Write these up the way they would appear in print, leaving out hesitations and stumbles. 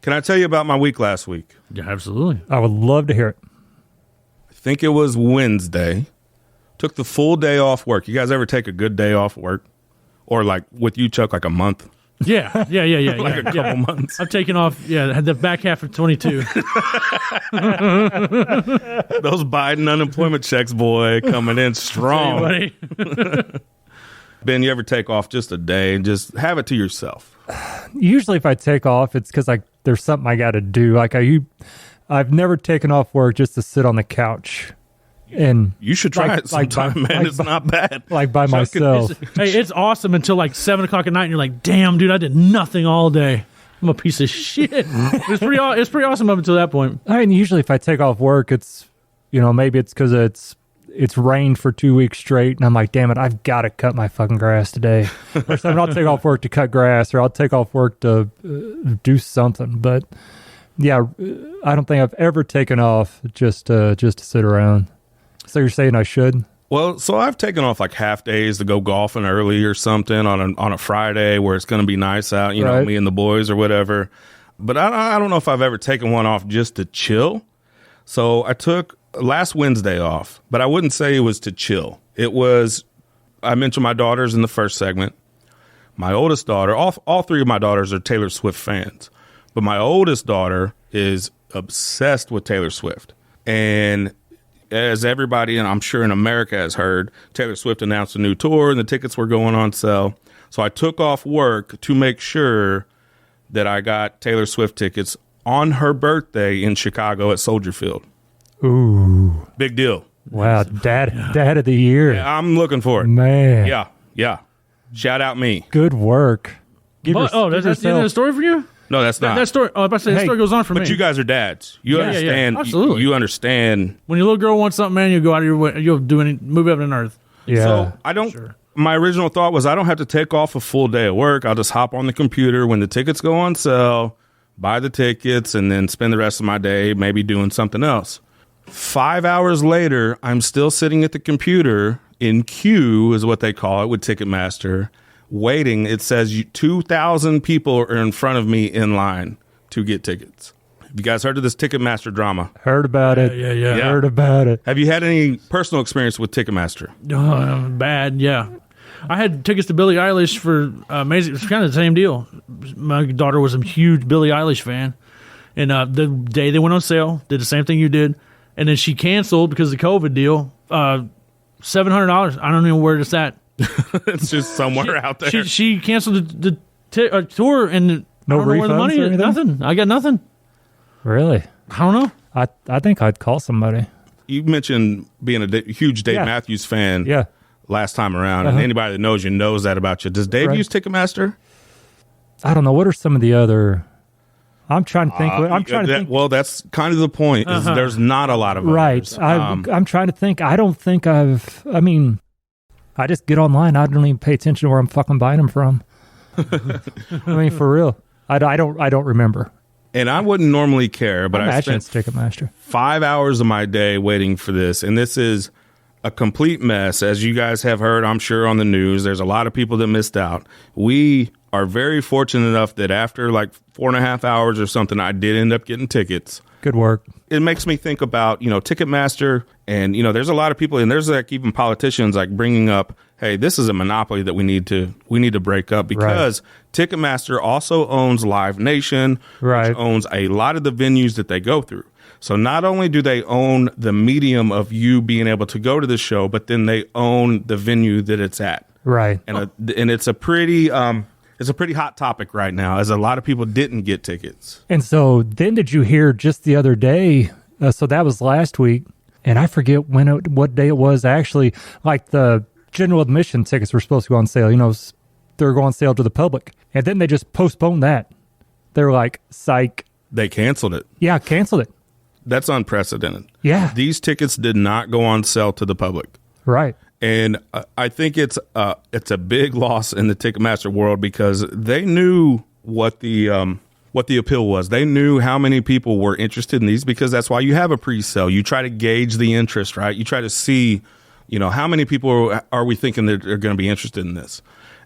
Can I tell you about my week last week? Yeah, absolutely. I would love to hear it. I think it was Wednesday. Took the full day off work. You guys ever take a good day off work? Or like with you, Chuck, like a month? Yeah. Like a couple months. I've taken off, the back half of 22. Those Biden unemployment checks, boy, coming in strong. Hey, Ben, you ever take off just a day and just have it to yourself? Usually if I take off, it's because there's something I got to do. Like I've never taken off work just to sit on the couch. And you should try it sometime, man. It's not bad. Like by myself. It's awesome until like 7 o'clock at night, and you're like, "Damn, dude, I did nothing all day. I'm a piece of shit." It's pretty awesome up until that point. I mean, usually if I take off work, it's maybe it's because it's rained for 2 weeks straight, and I'm like, "Damn it, I've got to cut my fucking grass today." Or something. I'll take off work to cut grass, or I'll take off work to do something. But yeah, I don't think I've ever taken off just to sit around. So you're saying I should? Well, so I've taken off like half days to go golfing early or something on a Friday where it's going to be nice out, you know, me and the boys or whatever. But I don't know if I've ever taken one off just to chill. So I took last Wednesday off, but I wouldn't say it was to chill. It was, I mentioned my daughters in the first segment. My oldest daughter, all three of my daughters are Taylor Swift fans, but my oldest daughter is obsessed with Taylor Swift. And as everybody, and I'm sure in America has heard, Taylor Swift announced a new tour and the tickets were going on sale. So I took off work to make sure that I got Taylor Swift tickets on her birthday in Chicago at Soldier Field. Ooh. Big deal. Wow. Dad of the year. Yeah, I'm looking for it. Man. Yeah. Shout out me. Good work. That's the end of the story for you? No, that's not. That story. Oh, I was about to say, that story goes on for me. But you guys are dads. You understand. Absolutely. You understand. When your little girl wants something, man, you go out of your way. You'll move up in earth. Yeah. So I don't. Sure. My original thought was I don't have to take off a full day of work. I'll just hop on the computer when the tickets go on sale, buy the tickets, and then spend the rest of my day maybe doing something else. 5 hours later, I'm still sitting at the computer in queue, is what they call it with Ticketmaster. Waiting, it says 2,000 people are in front of me in line to get tickets. Have you guys heard of this Ticketmaster drama? Heard about it. Yeah. Heard about it. Have you had any personal experience with Ticketmaster? Bad, yeah. I had tickets to Billie Eilish for amazing. It's kind of the same deal. My daughter was a huge Billie Eilish fan. And the day they went on sale, did the same thing you did. And then she canceled because of the COVID deal. $700. I don't know where it's at. It's just somewhere out there. She canceled the tour and no I don't know where the money is. Nothing. I got nothing. Really? I don't know. I think I'd call somebody. You mentioned being a huge Dave Matthews fan last time around, and anybody that knows you knows that about you. Does Dave use Ticketmaster? I don't know. What are some of the other... I'm trying to think. Well, that's kind of the point. Is there's not a lot of others. Right. I'm trying to think. I don't think I mean... I just get online. I don't even pay attention to where I'm fucking buying them from. I mean, for real. I don't remember. And I wouldn't normally care, but I spent Ticketmaster 5 hours of my day waiting for this. And this is a complete mess. As you guys have heard, I'm sure, on the news, there's a lot of people that missed out. We are very fortunate enough that after like 4.5 hours or something, I did end up getting tickets. Good work. It makes me think about, Ticketmaster, and, there's a lot of people, and there's like even politicians like bringing up, hey, this is a monopoly that we need to break up, because Ticketmaster also owns Live Nation, which owns a lot of the venues that they go through. So not only do they own the medium of you being able to go to the show, but then they own the venue that it's at. Right. And it's a pretty hot topic right now, as a lot of people didn't get tickets. And so then did you hear just the other day, so that was last week, and I forget what day it was actually, like the general admission tickets were supposed to go on sale. They're going on sale to the public. And then they just postponed that. They were like, psych. They canceled it. Yeah, canceled it. That's unprecedented. Yeah. These tickets did not go on sale to the public. Right. And I think it's a big loss in the Ticketmaster world, because they knew what the appeal was. They knew how many people were interested in these, because that's why you have a pre-sale. You try to gauge the interest, right? You try to see, how many people are we thinking that are going to be interested in this?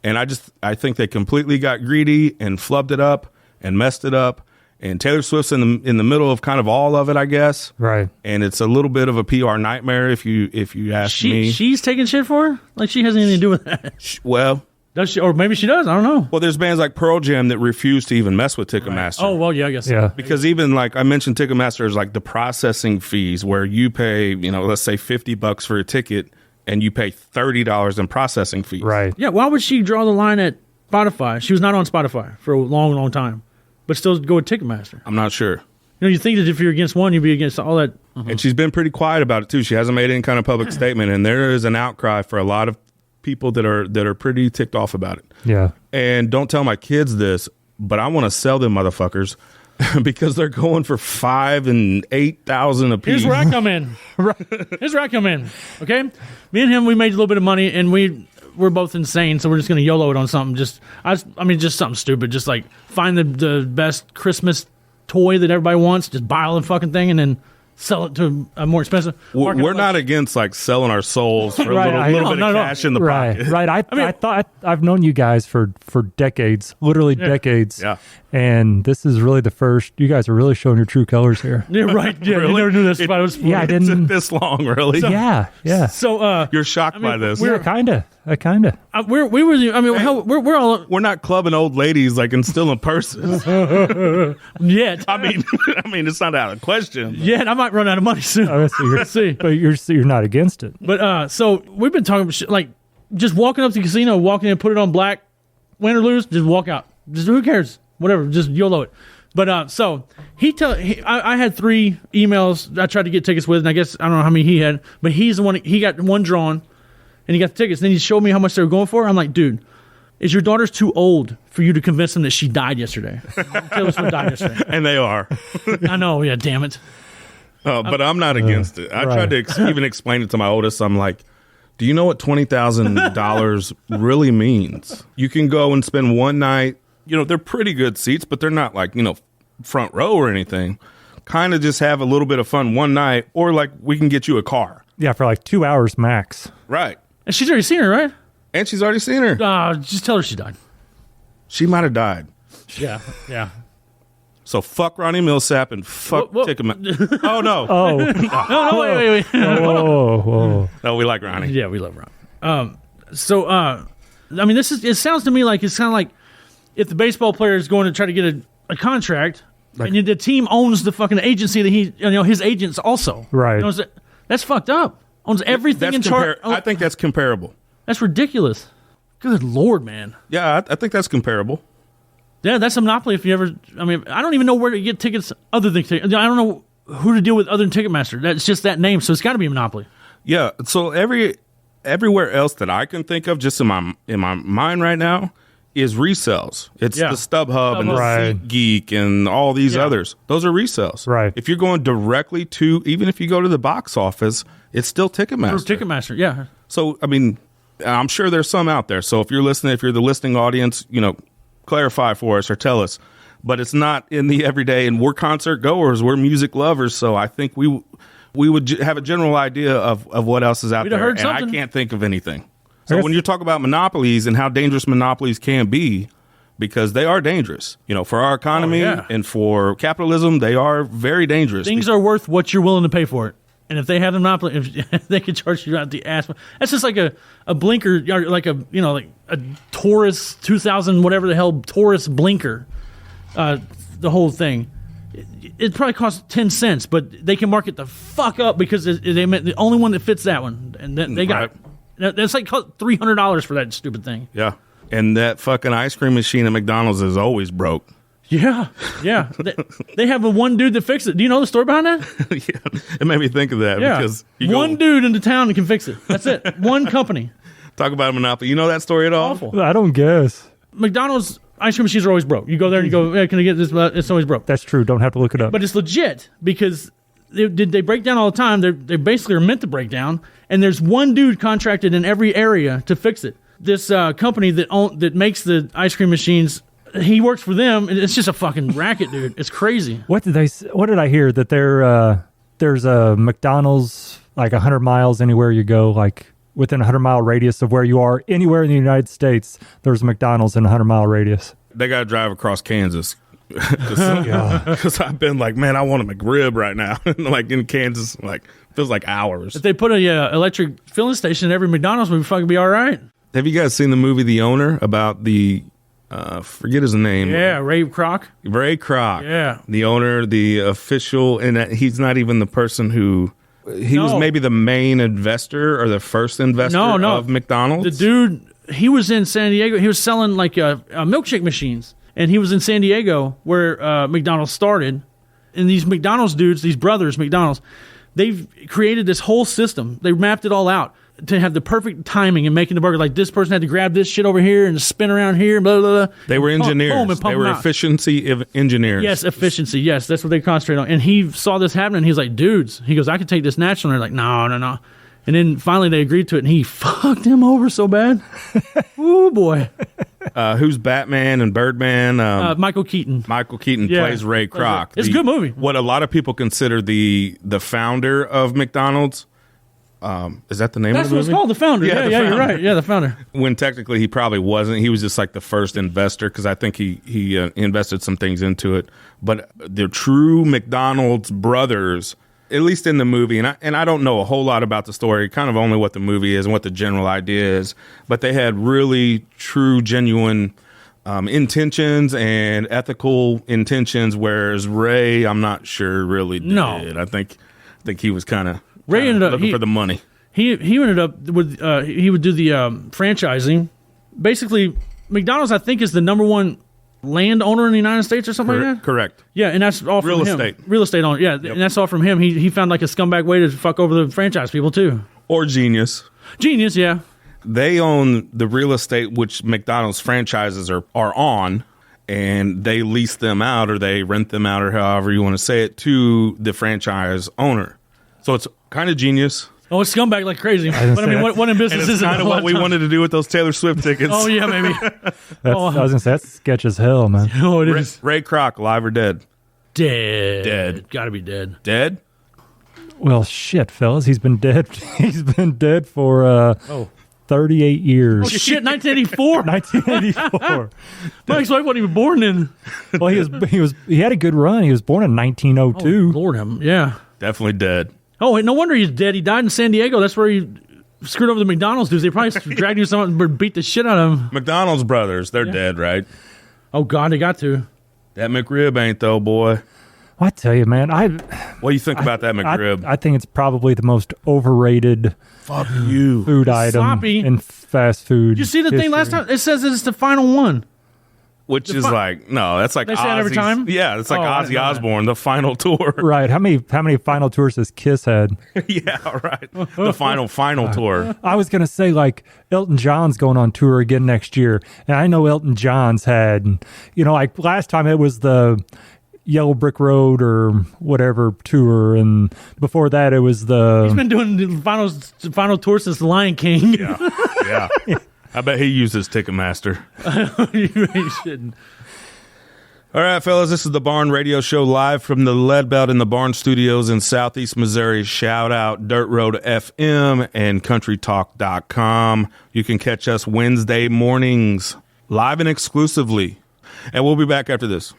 And I think they completely got greedy and flubbed it up and messed it up. And Taylor Swift's in the middle of kind of all of it, I guess. Right. And it's a little bit of a PR nightmare if you ask me. She's taking shit for her? Like she has anything to do with that? Well, does she? Or maybe she does. I don't know. well, there's bands like Pearl Jam that refuse to even mess with Ticketmaster. Oh, well, yeah, I guess. Yeah. Because even like I mentioned, Ticketmaster is like the processing fees where you pay, let's say $50 for a ticket and you pay $30 in processing fees. Right. Yeah, why would she draw the line at Spotify? She was not on Spotify for a long, long time, but still go with Ticketmaster. I'm not sure. You think that if you're against one, you'd be against all that. And she's been pretty quiet about it too. She hasn't made any kind of public statement, and there is an outcry for a lot of people that are pretty ticked off about it. Yeah. And don't tell my kids this, but I want to sell them motherfuckers because they're going for $5,000 and $8,000 a piece. Here's where I come in. Here's where I come in. Okay, me and him, we made a little bit of money, and we're both insane, so we're just gonna YOLO it on something. Just something stupid. Just like find the best Christmas toy that everybody wants. Just buy all the fucking thing, and then sell it to a more expensive. We're not against like selling our souls for Right, a little bit of cash in the pocket. Right. I thought I've known you guys for decades, literally decades. Yeah. And this is really the first. You guys are really showing your true colors here. Yeah, right. Yeah, you never knew this. But it was Yeah, I It's didn't. this long, really. Yeah. So You're shocked by this. Yeah, kinda. we were. I mean, hell, we're all We're not clubbing old ladies like instilling purses. yet. I mean, it's not out of question. Yet I might run out of money soon. Oh, so you're, See. but you're not against it. But so we've been talking about like just walking up to the casino, walking in, put it on black, win or lose, just walk out. Just who cares? Whatever, just YOLO it. But so I had 3 emails I tried to get tickets with, and I guess I don't know how many he had, but he's the one. He got one drawn, and he got the tickets. And then he showed me how much they were going for. I'm like, dude, is your daughter's too old for you to convince them that she died yesterday? Taylor Swift died yesterday. And they are. I know. Yeah, damn it. But I'm not against it. I tried to even explain it to my oldest. I'm like, do you know what $20,000 really means? You can go and spend one night. They're pretty good seats, but they're not like, front row or anything. Kind of just have a little bit of fun one night, or like we can get you a car. Yeah, for like 2 hours max. Right. And she's already seen her, right? And she's already seen her. Just tell her she died. She might have died. Yeah. So fuck Ronnie Millsap and fuck Ticketmaster. Oh, no. Oh. No, wait. Whoa. No, we like Ronnie. Yeah, we love Ron. I mean, it sounds to me like it's kind of like if the baseball player is going to try to get a contract, and the team owns the fucking agency that his agents also. Right. That's fucked up. Owns everything in charge. I think that's comparable. That's ridiculous. Good Lord, man. Yeah, I think that's comparable. Yeah, that's a monopoly if you ever... I mean, I don't even know where to get tickets other than... I don't know who to deal with other than Ticketmaster. That's just that name, so it's got to be a monopoly. Yeah, so everywhere else that I can think of, just in my mind right now, is resells. It's the StubHub and the SeatGeek and all these others. Those are resells. Right. If you're going directly to... Even if you go to the box office, it's still Ticketmaster. For Ticketmaster, yeah. So, I mean, I'm sure there's some out there. So if you're listening, if you're the listening audience, clarify for us or tell us, but it's not in the everyday, and we're concert goers, we're music lovers, so I think we would have a general idea of what else is out there, and I can't think of anything. So when you talk about monopolies and how dangerous monopolies can be, because they are dangerous, for our economy and for capitalism, they are very dangerous. Things are worth what you're willing to pay for it. And if they have a monopoly, if they could charge you out the ass, that's just like a blinker, like like a Taurus 2000, whatever the hell, Taurus blinker, the whole thing. It probably costs 10 cents, but they can market the fuck up because they meant the only one that fits that one, and they got it. That's like $300 for that stupid thing. Yeah, and that fucking ice cream machine at McDonald's is always broke. Yeah. They have one dude that fixed it. Do you know the story behind that? Yeah, it made me think of that because one dude in the town that can fix it. That's it. One company. Talk about a monopoly. You know that story at all? Awful. I don't guess. McDonald's ice cream machines are always broke. You go there and you go, hey, can I get this? It's always broke. That's true. Don't have to look it up. But it's legit because they break down all the time. They basically are meant to break down. And there's one dude contracted in every area to fix it. This company that makes the ice cream machines, he works for them. And it's just a fucking racket, dude. It's crazy. What did I hear? That there's a McDonald's like 100 miles anywhere you go, like within a 100-mile radius of where you are, anywhere in the United States, there's a McDonald's in a 100-mile radius. They got to drive across Kansas Because I've been like, man, I want a McRib right now. Like in Kansas, like feels like hours. If they put a electric filling station in every McDonald's, we'd fucking be all right. Have you guys seen the movie The Owner about the forget his name? Yeah, Ray Kroc. Ray Kroc. Yeah. The owner, the official, and he's not even the person who he was maybe the main investor or the first investor of McDonald's. The dude, he was in San Diego. He was selling like milkshake machines. And he was in San Diego where McDonald's started. And these McDonald's dudes, these brothers, McDonald's, they've created this whole system. They mapped it all out to have the perfect timing in making the burger. Like this person had to grab this shit over here and spin around here, blah, blah, blah. They were engineers. They were efficiency engineers. Yes, efficiency. Yes, that's what they concentrate on. And he saw this happening. He's like, dudes, he goes, I could take this natural. And they're like, no. And then finally they agreed to it, and he fucked him over so bad. Ooh, boy. Who's Batman and Birdman? Michael Keaton. Michael Keaton plays Ray Kroc. It's a good movie. What a lot of people consider the founder of McDonald's. Is that the name of the movie? That's what it's called, The Founder. Yeah, you're right. Yeah, The Founder. When technically he probably wasn't. He was just like the first investor because I think he invested some things into it. But the true McDonald's brothers, at least in the movie, and I don't know a whole lot about the story, kind of only what the movie is and what the general idea is, but they had really true, genuine intentions and ethical intentions, whereas Ray, I'm not sure really did. No. I think he was kind of Ray ended up looking for the money. He ended up with he would do the franchising. Basically, McDonald's I think is the number one landowner in the United States or something like that. Correct. Yeah, and that's all from him. Real estate owner. Yeah, and that's all from him. He found like a scumbag way to fuck over the franchise people too. Or genius. Genius, yeah. They own the real estate which McDonald's franchises are on, and they lease them out or they rent them out or however you want to say it to the franchise owner. So it's kind of genius. Oh, it's scumbag like crazy. But I mean, what in business is kind of what we wanted to do with those Taylor Swift tickets. Oh, yeah, maybe. I was going to say, that's sketch as hell, man. Oh, it is. Ray Kroc, alive or dead? Dead. Gotta be dead. Dead? Well, shit, fellas. He's been dead. He's been dead for 38 years. Oh, shit, 1984? 1984. My ex-wife wasn't even born then. Well, he had a good run. He was born in 1902. Oh, Lord, yeah. Definitely dead. Oh, no wonder he's dead. He died in San Diego. That's where he screwed over the McDonald's dudes. They probably dragged him something and beat the shit out of him. McDonald's brothers, they're dead, right? Oh, God, they got to. That McRib ain't, though, boy. Well, I tell you, man. What do you think about that McRib? I think it's probably the most overrated food item in fast food. You see the thing last time? It says it's the final one. Which is like, no, that's like they say that every time? Yeah, it's like Ozzy Osbourne, the final tour. Right. How many final tours has Kiss had? Yeah, right. The final tour. I was going to say, like, Elton John's going on tour again next year. And I know Elton John's had, like last time it was the Yellow Brick Road or whatever tour. And before that, it was He's been doing the final tour since The Lion King. Yeah. I bet he uses Ticketmaster. You really shouldn't. All right, fellas, this is the Barn Radio Show live from the Lead Belt in the Barn Studios in Southeast Missouri. Shout out Dirt Road FM and CountryTalk.com. You can catch us Wednesday mornings live and exclusively. And we'll be back after this.